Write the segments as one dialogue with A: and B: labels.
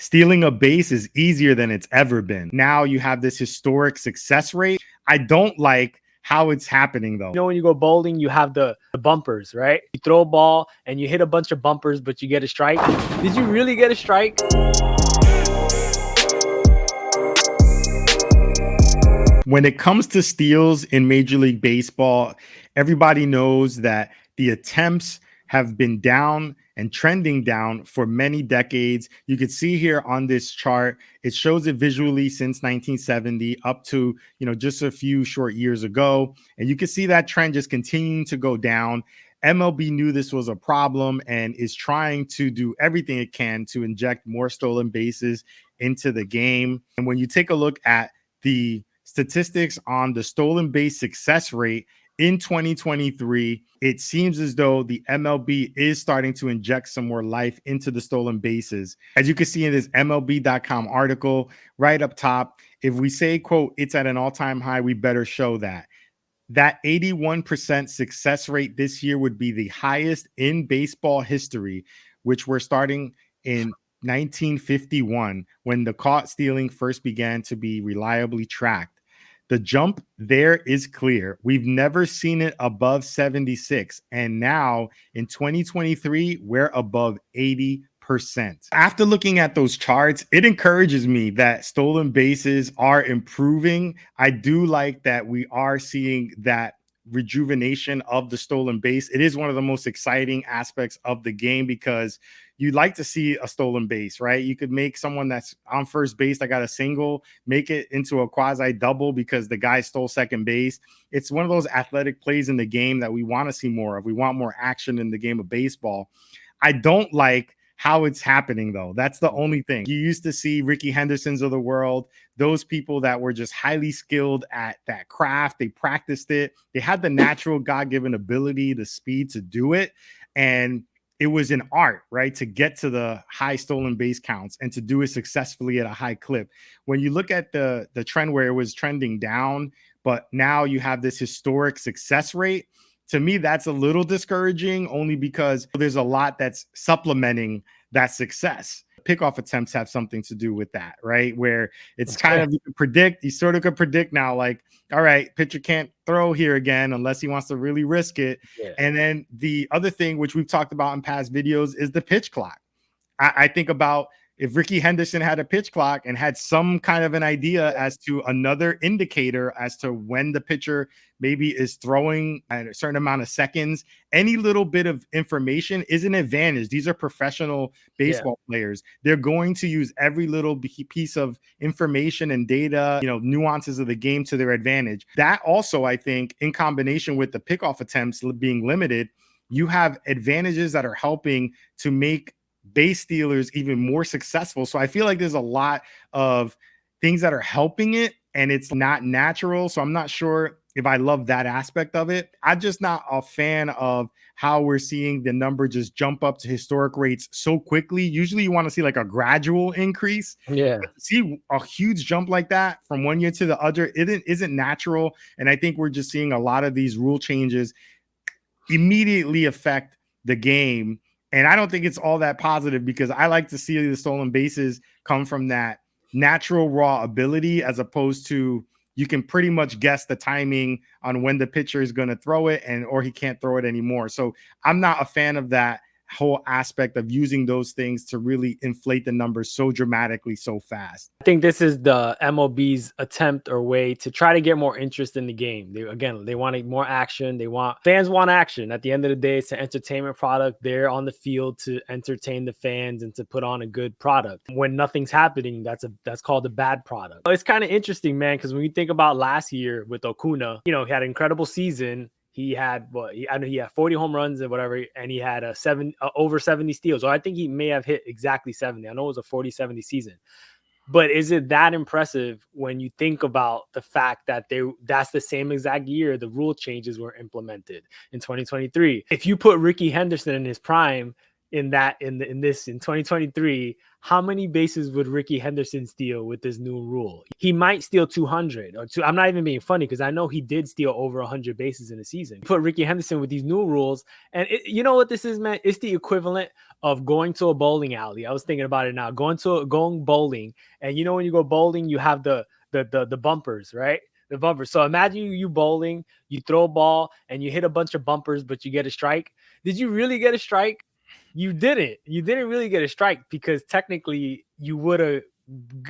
A: Stealing a base is easier than it's ever been. Now you have this historic success rate. I don't like how it's happening though.
B: When you go bowling, you have the bumpers, right? You throw a ball and you hit a bunch of bumpers, but you get a strike. Did you really get a strike?
A: When it comes to steals in Major League Baseball, everybody knows that the attempts have been down and trending down for many decades. You can see here on this chart, it shows it visually since 1970 up to, just a few short years ago. And you can see that trend just continuing to go down. MLB knew this was a problem and is trying to do everything it can to inject more stolen bases into the game. And when you take a look at the statistics on the stolen base success rate in 2023, it seems as though the MLB is starting to inject some more life into the stolen bases. As you can see in this MLB.com article right up top, if we say, quote, it's at an all-time high, we better show that. That 81% success rate this year would be the highest in baseball history, which we're starting in 1951 when the caught stealing first began to be reliably tracked. The jump there is clear. We've never seen it above 76. And now in 2023, we're above 80%. After looking at those charts, it encourages me that stolen bases are improving. I do like that we are seeing that rejuvenation of the stolen base. It is one of the most exciting aspects of the game because you'd like to see a stolen base, right? You could make someone that's on first base that got a single, make it into a quasi double because the guy stole second base. It's one of those athletic plays in the game that we want to see more of. We want more action in the game of baseball. I don't like how it's happening, though. That's the only thing. You used to see Ricky Hendersons of the world, those people that were just highly skilled at that craft. They practiced it. They had the natural God-given ability, the speed to do it. And it was an art, right, to get to the high stolen base counts and to do it successfully at a high clip. When you look at the trend where it was trending down, but now you have this historic success rate, to me, that's a little discouraging only because there's a lot that's supplementing that success. Pickoff attempts have something to do with that, right? Where it's kind of, you can predict, you sort of could predict now, like, all right, pitcher can't throw here again unless he wants to really risk it. Yeah. And then the other thing, which we've talked about in past videos, is the pitch clock. I think about if Ricky Henderson had a pitch clock and had some kind of an idea as to another indicator as to when the pitcher maybe is throwing at a certain amount of seconds, any little bit of information is an advantage. These are professional baseball players. They're going to use every little piece of information and data, nuances of the game to their advantage. That also, I think, in combination with the pickoff attempts being limited, you have advantages that are helping to make base stealers even more successful. So I feel like there's a lot of things that are helping it and it's not natural. So I'm not sure if I love that aspect of it. I'm just not a fan of how we're seeing the number just jump up to historic rates so quickly. Usually you want to see like a gradual increase.
B: Yeah.
A: But to see a huge jump like that from one year to the other, it isn't natural. And I think we're just seeing a lot of these rule changes immediately affect the game. And I don't think it's all that positive because I like to see the stolen bases come from that natural raw ability as opposed to you can pretty much guess the timing on when the pitcher is going to throw it or he can't throw it anymore. So I'm not a fan of that whole aspect of using those things to really inflate the numbers so dramatically so fast.
B: I think this is the MLB's attempt or way to try to get more interest in the game. They want more action. Fans want action. At the end of the day, it's an entertainment product. They're on the field to entertain the fans and to put on a good product. When nothing's happening, that's called a bad product. It's kind of interesting, man, because when you think about last year with Acuna, he had an incredible season. He had he had 40 home runs or whatever, and he had over 70 steals. Or I think he may have hit exactly 70. I know it was a 40-70 season. But is it that impressive when you think about the fact that that's the same exact year the rule changes were implemented in 2023? If you put Ricky Henderson in his prime, in 2023, how many bases would Ricky Henderson steal with this new rule? He might steal 200 or two. I'm not even being funny because I know he did steal over 100 bases in a season. Put Ricky Henderson with these new rules, and you know what this is, man? It's the equivalent of going to a bowling alley. I was thinking about it now. Going bowling, and you know when you go bowling, you have the bumpers, right? The bumpers. So imagine you bowling, you throw a ball, and you hit a bunch of bumpers, but you get a strike. Did you really get a strike? You didn't. You didn't really get a strike because technically you would have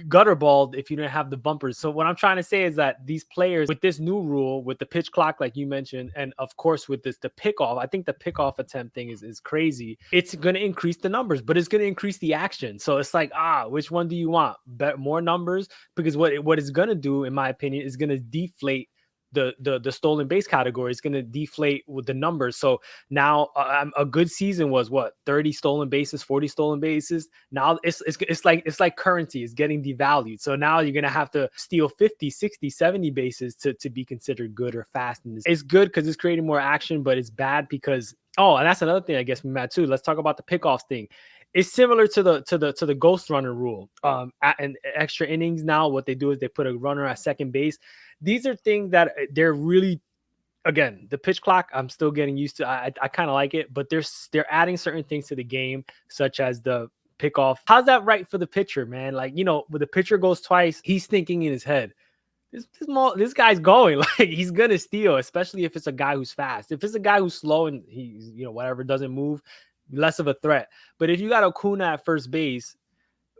B: gutter balled if you didn't have the bumpers. So what I'm trying to say is that these players with this new rule, with the pitch clock, like you mentioned, and of course with the pickoff, I think the pickoff attempt thing is crazy. It's going to increase the numbers, but it's going to increase the action. So it's like, which one do you want? More numbers? Because what it's going to do, in my opinion, is going to deflate the stolen base category. Is going to deflate with the numbers. So now a good season was what, 30 stolen bases, 40 stolen bases. Now it's like currency is getting devalued. So now you're going to have to steal 50, 60, 70 bases to be considered good or fast. And it's good because it's creating more action, but it's bad because, and that's another thing, I guess, Matt, too. Let's talk about the pickoffs thing. It's similar to the ghost runner rule. And extra innings now, what they do is they put a runner at second base. These are things that they're really, again, the pitch clock, I'm still getting used to. I kind of like it, but they're adding certain things to the game, such as the pickoff. How's that right for the pitcher, man? Like, when the pitcher goes twice, he's thinking in his head, this guy's going, like, he's gonna steal, especially if it's a guy who's fast. If it's a guy who's slow and he's, whatever, doesn't move, less of a threat. But if you got Acuna at first base,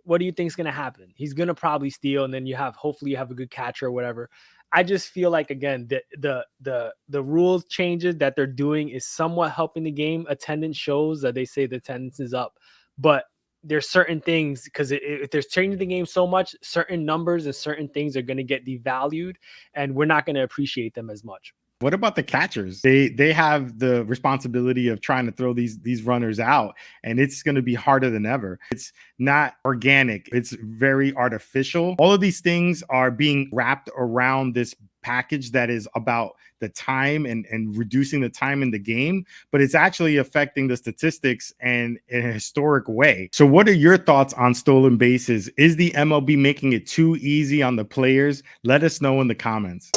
B: what do you think is going to happen? He's going to probably steal, and then hopefully you have a good catcher or whatever. I just feel like, again, the rules changes that they're doing is somewhat helping the game. Attendance shows that they say the attendance is up, but there's certain things, because if they're changing the game so much, certain numbers and certain things are going to get devalued, and we're not going to appreciate them as much.
A: What about the catchers? They have the responsibility of trying to throw these runners out, and it's going to be harder than ever. It's not organic. It's very artificial. All of these things are being wrapped around this package that is about the time and reducing the time in the game, but it's actually affecting the statistics and in a historic way. So what are your thoughts on stolen bases? Is the MLB making it too easy on the players? Let us know in the comments.